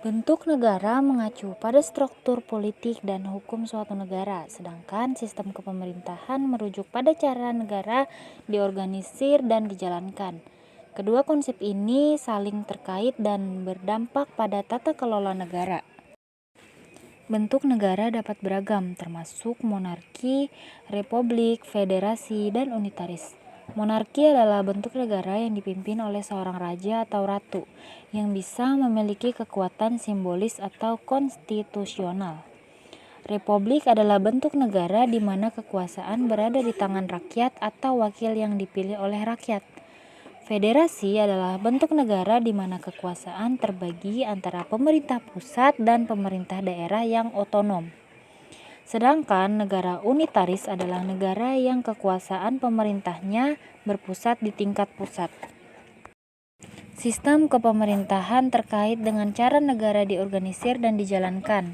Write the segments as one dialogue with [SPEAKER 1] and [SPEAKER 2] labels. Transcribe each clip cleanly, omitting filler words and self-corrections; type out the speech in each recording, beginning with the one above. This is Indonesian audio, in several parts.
[SPEAKER 1] Bentuk negara mengacu pada struktur politik dan hukum suatu negara, sedangkan sistem kepemerintahan merujuk pada cara negara diorganisir dan dijalankan. Kedua konsep ini saling terkait dan berdampak pada tata kelola negara. Bentuk negara dapat beragam, termasuk monarki, republik, federasi, dan unitaris. Monarki adalah bentuk negara yang dipimpin oleh seorang raja atau ratu, yang bisa memiliki kekuatan simbolis atau konstitusional. Republik adalah bentuk negara di mana kekuasaan berada di tangan rakyat atau wakil yang dipilih oleh rakyat. Federasi adalah bentuk negara di mana kekuasaan terbagi antara pemerintah pusat dan pemerintah daerah yang otonom. Sedangkan negara unitaris adalah negara yang kekuasaan pemerintahnya berpusat di tingkat pusat. Sistem kepemerintahan terkait dengan cara negara diorganisir dan dijalankan.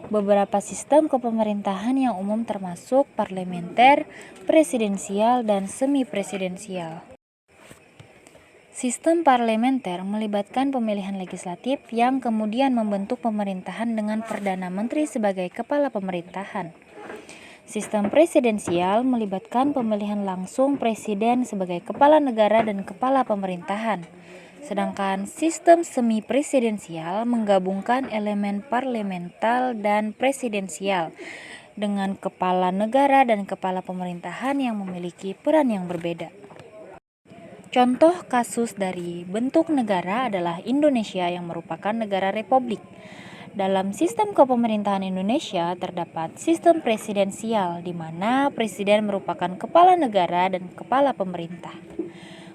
[SPEAKER 1] Beberapa sistem kepemerintahan yang umum termasuk parlementer, presidensial, dan semi-presidensial. Sistem parlementer melibatkan pemilihan legislatif yang kemudian membentuk pemerintahan dengan Perdana Menteri sebagai kepala pemerintahan. Sistem presidensial melibatkan pemilihan langsung presiden sebagai kepala negara dan kepala pemerintahan. Sedangkan sistem semi-presidensial menggabungkan elemen parlemental dan presidensial dengan kepala negara dan kepala pemerintahan yang memiliki peran yang berbeda. Contoh kasus dari bentuk negara adalah Indonesia yang merupakan negara republik. Dalam sistem kepemerintahan Indonesia terdapat sistem presidensial di mana presiden merupakan kepala negara dan kepala pemerintah.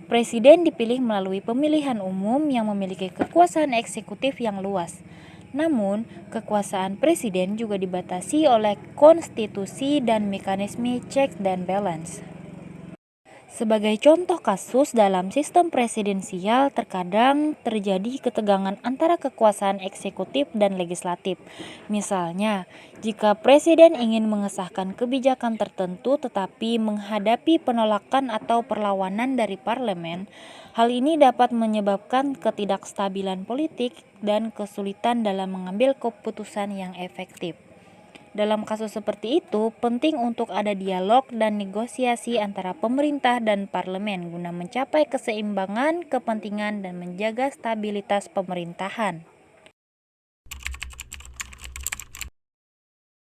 [SPEAKER 1] Presiden dipilih melalui pemilihan umum yang memiliki kekuasaan eksekutif yang luas. Namun, kekuasaan presiden juga dibatasi oleh konstitusi dan mekanisme checks dan balance. Sebagai contoh kasus dalam sistem presidensial, terkadang terjadi ketegangan antara kekuasaan eksekutif dan legislatif. Misalnya, jika presiden ingin mengesahkan kebijakan tertentu tetapi menghadapi penolakan atau perlawanan dari parlemen, hal ini dapat menyebabkan ketidakstabilan politik dan kesulitan dalam mengambil keputusan yang efektif. Dalam kasus seperti itu, penting untuk ada dialog dan negosiasi antara pemerintah dan parlemen guna mencapai keseimbangan kepentingan dan menjaga stabilitas pemerintahan.